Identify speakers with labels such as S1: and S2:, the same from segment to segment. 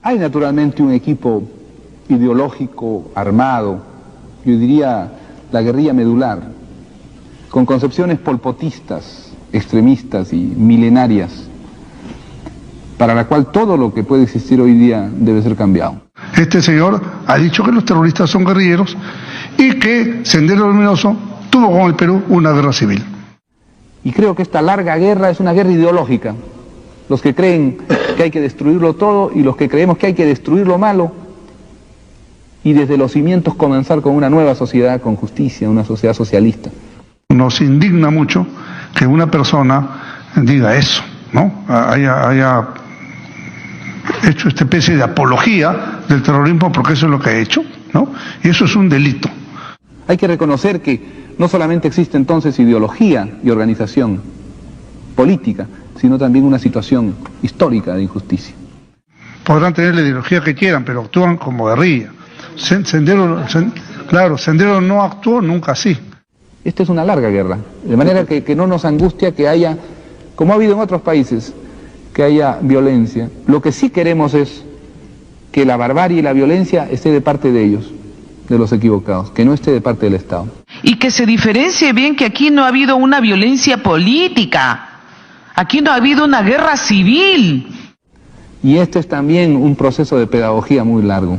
S1: Hay naturalmente un equipo ideológico armado, yo diría la guerrilla medular, con concepciones polpotistas, extremistas y milenarias, para la cual todo lo que puede existir hoy día debe ser cambiado.
S2: Este señor ha dicho que los terroristas son guerrilleros y que Sendero Luminoso tuvo con el Perú una guerra civil.
S1: Y creo que esta larga guerra es una guerra ideológica. Los que creen que hay que destruirlo todo y los que creemos que hay que destruir lo malo y desde los cimientos comenzar con una nueva sociedad con justicia, una sociedad socialista.
S2: Nos indigna mucho que una persona diga eso, ¿no? Haya hecho esta especie de apología del terrorismo, porque eso es lo que ha hecho, ¿no? Y eso es un delito.
S1: Hay que reconocer que no solamente existe entonces ideología y organización política, sino también una situación histórica de injusticia.
S2: Podrán tener la ideología que quieran, pero actúan como guerrilla. Sendero no actuó nunca así.
S1: Esta es una larga guerra, de manera que no nos angustia que haya, como ha habido en otros países, que haya violencia. Lo que sí queremos es que la barbarie y la violencia esté de parte de ellos, de los equivocados, que no esté de parte del Estado.
S3: Y que se diferencie bien que aquí no ha habido una violencia política, aquí no ha habido una guerra civil.
S1: Y este es también un proceso de pedagogía muy largo,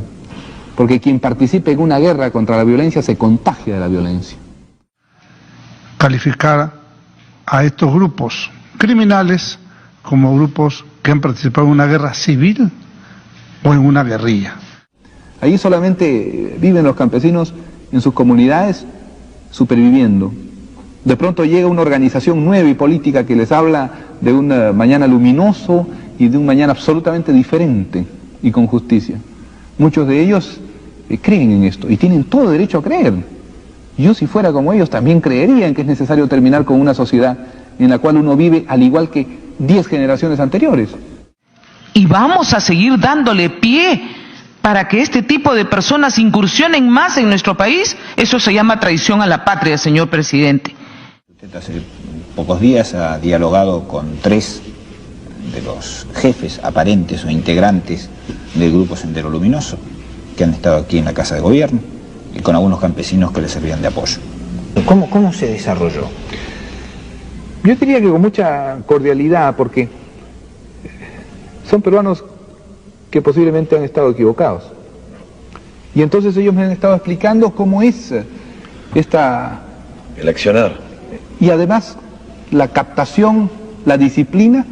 S1: porque quien participe en una guerra contra la violencia se contagia de la violencia.
S2: Calificar a estos grupos criminales como grupos que han participado en una guerra civil o en una guerrilla.
S1: Ahí solamente viven los campesinos en sus comunidades superviviendo. De pronto llega una organización nueva y política que les habla de un mañana luminoso y de un mañana absolutamente diferente y con justicia. Muchos de ellos creen en esto y tienen todo derecho a creer. Yo, si fuera como ellos, también creería en que es necesario terminar con una sociedad en la cual uno vive al igual que 10 generaciones anteriores.
S3: Y vamos a seguir dándole pie para que este tipo de personas incursionen más en nuestro país. Eso se llama traición a la patria, señor presidente.
S4: Usted hace pocos días ha dialogado con 3 de los jefes aparentes o integrantes del Grupo Sendero Luminoso, que han estado aquí en la Casa de Gobierno, y con algunos campesinos que les servían de apoyo. ¿Cómo se desarrolló?
S1: Yo diría que con mucha cordialidad, porque son peruanos que posiblemente han estado equivocados. Y entonces ellos me han estado explicando cómo es
S5: el accionar.
S1: Y además la captación, la disciplina,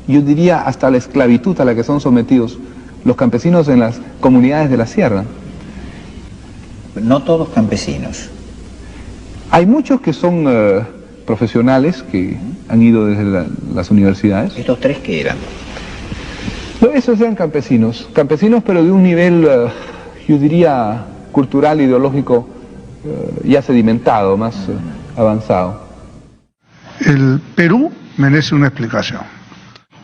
S1: yo diría hasta la esclavitud a la que son sometidos los campesinos en las comunidades de la sierra.
S4: No todos campesinos.
S1: Hay muchos que son profesionales que han ido desde las universidades.
S4: ¿Estos 3 qué eran?
S1: No, esos eran campesinos pero de un nivel, yo diría, cultural, ideológico, ya sedimentado, más avanzado.
S2: El Perú merece una explicación.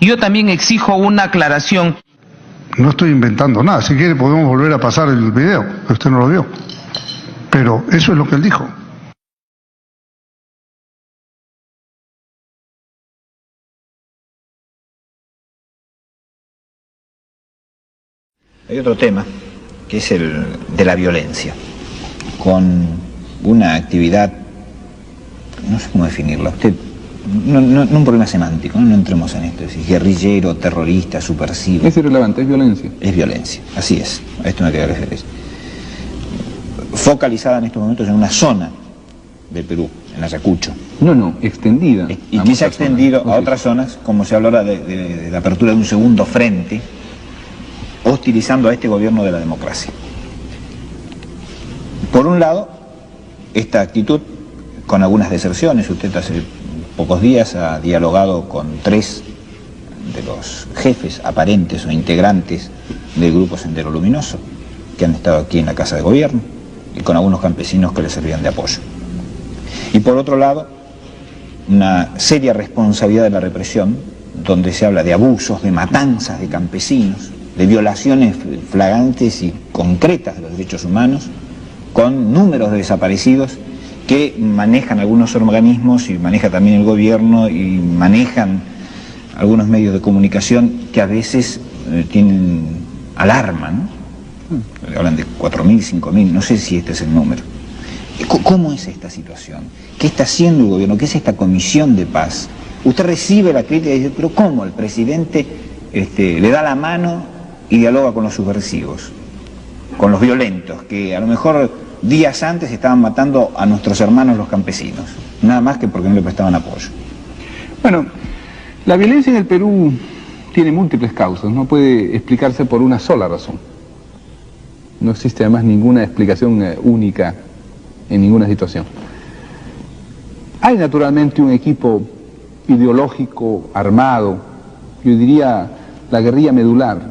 S3: Yo también exijo una aclaración.
S2: No estoy inventando nada, si quiere podemos volver a pasar el video, que usted no lo vio. Pero eso es lo que él dijo.
S4: Hay otro tema, que es el de la violencia, con una actividad, no sé cómo definirla, usted, no un problema semántico, no entremos en esto, es decir, guerrillero, terrorista, subversivo.
S1: Es irrelevante, es violencia.
S4: Es violencia, así es, a esto me queda referir. Focalizada en estos momentos en una zona del Perú, en Ayacucho.
S1: No, extendida.
S4: Y que se ha extendido a otras zonas, como se habla ahora de la apertura de un segundo frente, hostilizando a este gobierno de la democracia. Por un lado, esta actitud con algunas deserciones. Usted hace pocos días ha dialogado con 3 de los jefes aparentes o integrantes del Grupo Sendero Luminoso, que han estado aquí en la Casa de Gobierno, y con algunos campesinos que les servían de apoyo. Y por otro lado, una seria responsabilidad de la represión, donde se habla de abusos, de matanzas de campesinos, de violaciones flagrantes y concretas de los derechos humanos, con números de desaparecidos que manejan algunos organismos y maneja también el gobierno y manejan algunos medios de comunicación que a veces tienen alarma, ¿no? Hablan de 4.000, 5.000, no sé si este es el número. ¿Cómo es esta situación? ¿Qué está haciendo el gobierno? ¿Qué es esta comisión de paz? Usted recibe la crítica y dice, pero ¿cómo el presidente le da la mano y dialoga con los subversivos, con los violentos, que a lo mejor días antes estaban matando a nuestros hermanos los campesinos, nada más que porque no le prestaban apoyo?
S1: Bueno, la violencia en el Perú tiene múltiples causas, no puede explicarse por una sola razón. No existe además ninguna explicación única en ninguna situación. Hay naturalmente un equipo ideológico, armado, yo diría la guerrilla medular,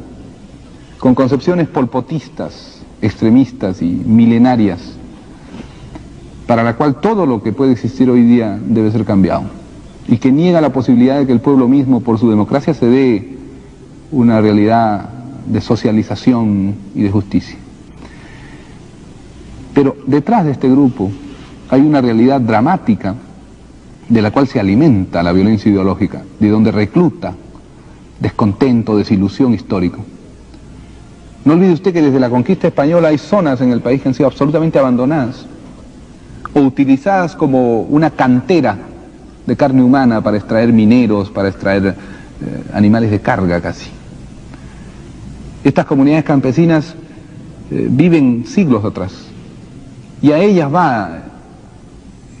S1: con concepciones polpotistas, extremistas y milenarias, para la cual todo lo que puede existir hoy día debe ser cambiado, y que niega la posibilidad de que el pueblo mismo, por su democracia, se dé una realidad de socialización y de justicia. Pero detrás de este grupo hay una realidad dramática de la cual se alimenta la violencia ideológica, de donde recluta descontento, desilusión histórico. No olvide usted que desde la conquista española hay zonas en el país que han sido absolutamente abandonadas o utilizadas como una cantera de carne humana para extraer mineros, para extraer animales de carga casi. Estas comunidades campesinas viven siglos atrás y a ellas va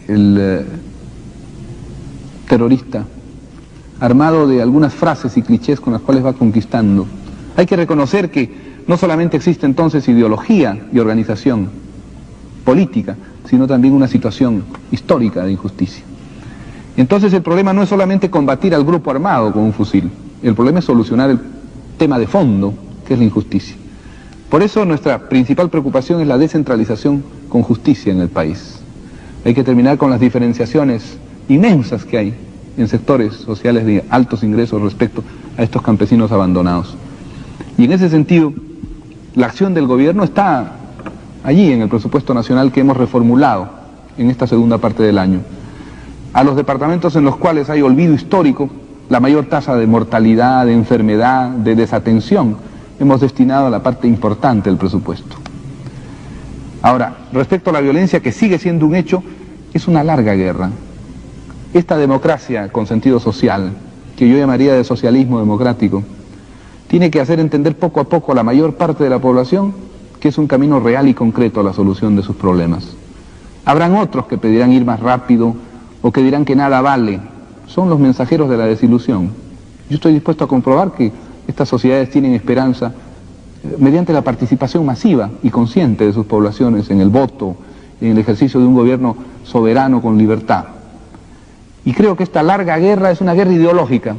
S1: el terrorista armado de algunas frases y clichés con las cuales va conquistando. Hay que reconocer que no solamente existe entonces ideología y organización política, sino también una situación histórica de injusticia. Entonces el problema no es solamente combatir al grupo armado con un fusil, el problema es solucionar el tema de fondo, que es la injusticia. Por eso nuestra principal preocupación es la descentralización con justicia en el país. Hay que terminar con las diferenciaciones inmensas que hay en sectores sociales de altos ingresos respecto a estos campesinos abandonados. Y en ese sentido, la acción del gobierno está allí en el presupuesto nacional que hemos reformulado en esta segunda parte del año. A los departamentos en los cuales hay olvido histórico, la mayor tasa de mortalidad, de enfermedad, de desatención, hemos destinado a la parte importante del presupuesto. Ahora, respecto a la violencia, que sigue siendo un hecho, es una larga guerra. Esta democracia con sentido social, que yo llamaría de socialismo democrático, tiene que hacer entender poco a poco a la mayor parte de la población que es un camino real y concreto a la solución de sus problemas. Habrán otros que pedirán ir más rápido o que dirán que nada vale. Son los mensajeros de la desilusión. Yo estoy dispuesto a comprobar que estas sociedades tienen esperanza mediante la participación masiva y consciente de sus poblaciones en el voto, en el ejercicio de un gobierno soberano con libertad. Y creo que esta larga guerra es una guerra ideológica.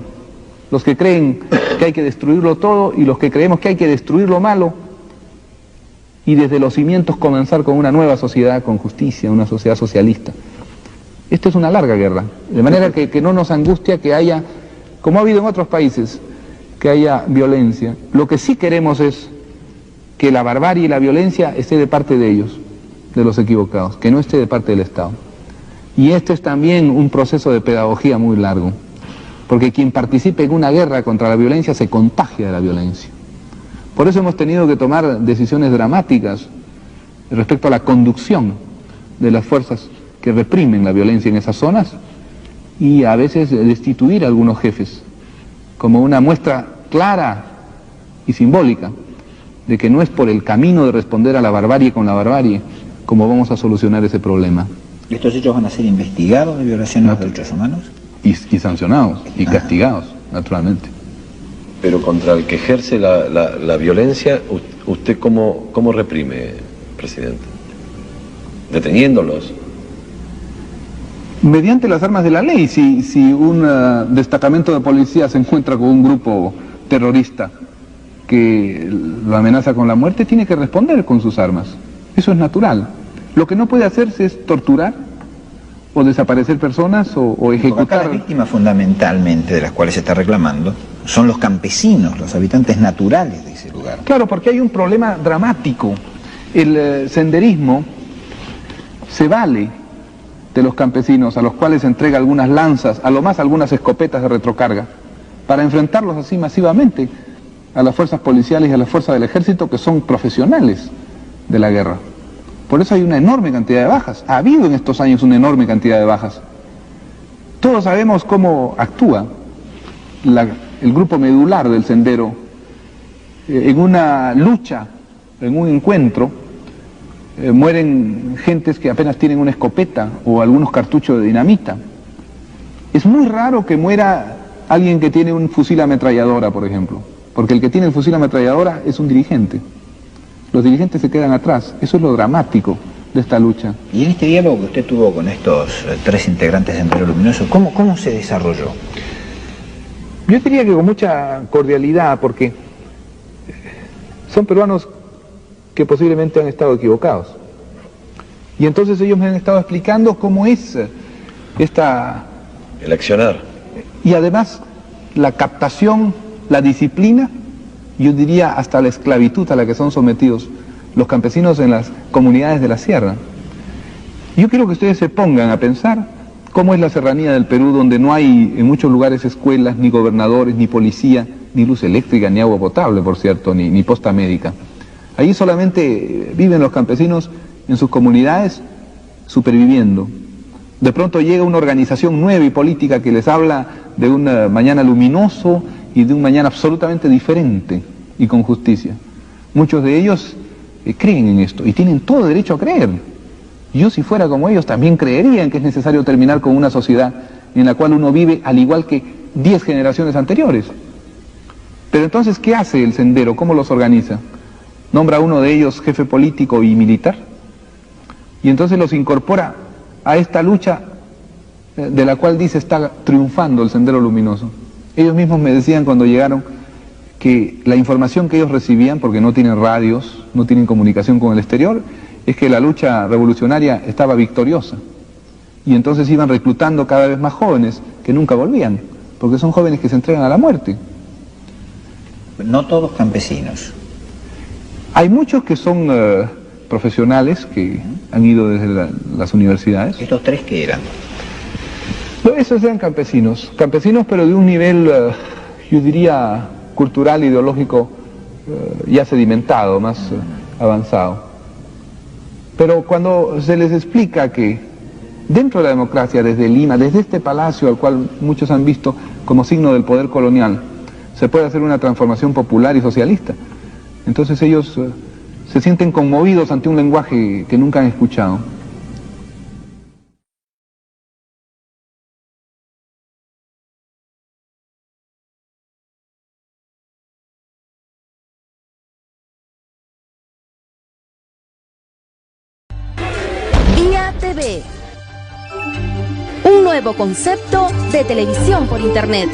S1: Los que creen que hay que destruirlo todo y los que creemos que hay que destruir lo malo y desde los cimientos comenzar con una nueva sociedad con justicia, una sociedad socialista. Esta es una larga guerra, de manera que no nos angustia que haya, como ha habido en otros países, que haya violencia. Lo que sí queremos es que la barbarie y la violencia esté de parte de ellos, de los equivocados, que no esté de parte del Estado. Y este es también un proceso de pedagogía muy largo, porque quien participe en una guerra contra la violencia se contagia de la violencia. Por eso hemos tenido que tomar decisiones dramáticas respecto a la conducción de las fuerzas que reprimen la violencia en esas zonas y a veces destituir a algunos jefes, como una muestra clara y simbólica de que no es por el camino de responder a la barbarie con la barbarie como vamos a solucionar ese problema.
S4: ¿Estos hechos van a ser investigados de violación de los derechos humanos?
S1: Y sancionados, y castigados, naturalmente.
S5: Pero contra el que ejerce la violencia, ¿usted cómo reprime, presidente? ¿Deteniéndolos?
S1: Mediante las armas de la ley. Si un destacamento de policía se encuentra con un grupo terrorista que lo amenaza con la muerte, tiene que responder con sus armas. Eso es natural. Lo que no puede hacerse es torturar o desaparecer personas o ejecutar.
S4: Porque acá las víctimas fundamentalmente de las cuales se está reclamando son los campesinos, los habitantes naturales de ese lugar.
S1: Claro, porque hay un problema dramático. El senderismo se vale de los campesinos, a los cuales entrega algunas lanzas, a lo más algunas escopetas de retrocarga, para enfrentarlos así masivamente. a las fuerzas policiales y a las fuerzas del ejército que son profesionales de la guerra. Por eso hay una enorme cantidad de bajas. Ha habido en estos años una enorme cantidad de bajas. Todos sabemos cómo actúa el grupo medular del Sendero en una lucha, en un encuentro. Mueren gentes que apenas tienen una escopeta o algunos cartuchos de dinamita. Es muy raro que muera alguien que tiene un fusil ametralladora, por ejemplo, porque el que tiene el fusil ametralladora es un dirigente. Los dirigentes se quedan atrás. Eso es lo dramático de esta lucha.
S4: Y en este diálogo que usted tuvo con estos 3 integrantes de Sendero Luminoso, ¿cómo se desarrolló?
S1: Yo diría que con mucha cordialidad, porque son peruanos que posiblemente han estado equivocados. Y entonces ellos me han estado explicando cómo es
S5: el accionar.
S1: Y además la captación, la disciplina, yo diría hasta la esclavitud a la que son sometidos los campesinos en las comunidades de la sierra. Yo quiero que ustedes se pongan a pensar cómo es la serranía del Perú, donde no hay en muchos lugares escuelas, ni gobernadores, ni policía, ni luz eléctrica, ni agua potable, por cierto, ni posta médica. Allí solamente viven los campesinos en sus comunidades superviviendo. De pronto llega una organización nueva y política que les habla de un mañana luminoso y de un mañana absolutamente diferente y con justicia. Muchos de ellos creen en esto y tienen todo derecho a creer. Yo, si fuera como ellos, también creería en que es necesario terminar con una sociedad en la cual uno vive al igual que 10 generaciones anteriores. Pero entonces, ¿qué hace el Sendero? ¿Cómo los organiza? Nombra a uno de ellos jefe político y militar y entonces los incorpora a esta lucha de la cual dice está triunfando el Sendero Luminoso. Ellos mismos me decían cuando llegaron que la información que ellos recibían, porque no tienen radios, no tienen comunicación con el exterior, es que la lucha revolucionaria estaba victoriosa. Y entonces iban reclutando cada vez más jóvenes que nunca volvían, porque son jóvenes que se entregan a la muerte.
S4: No todos campesinos.
S1: Hay muchos que son profesionales que han ido desde las universidades.
S4: ¿Estos 3 qué eran?
S1: No, esos eran campesinos pero de un nivel, yo diría, cultural, ideológico, ya sedimentado, más avanzado. Pero cuando se les explica que dentro de la democracia, desde Lima, desde este palacio al cual muchos han visto como signo del poder colonial, se puede hacer una transformación popular y socialista, entonces ellos se sienten conmovidos ante un lenguaje que nunca han escuchado.
S6: Vía TV, un nuevo concepto de televisión por Internet.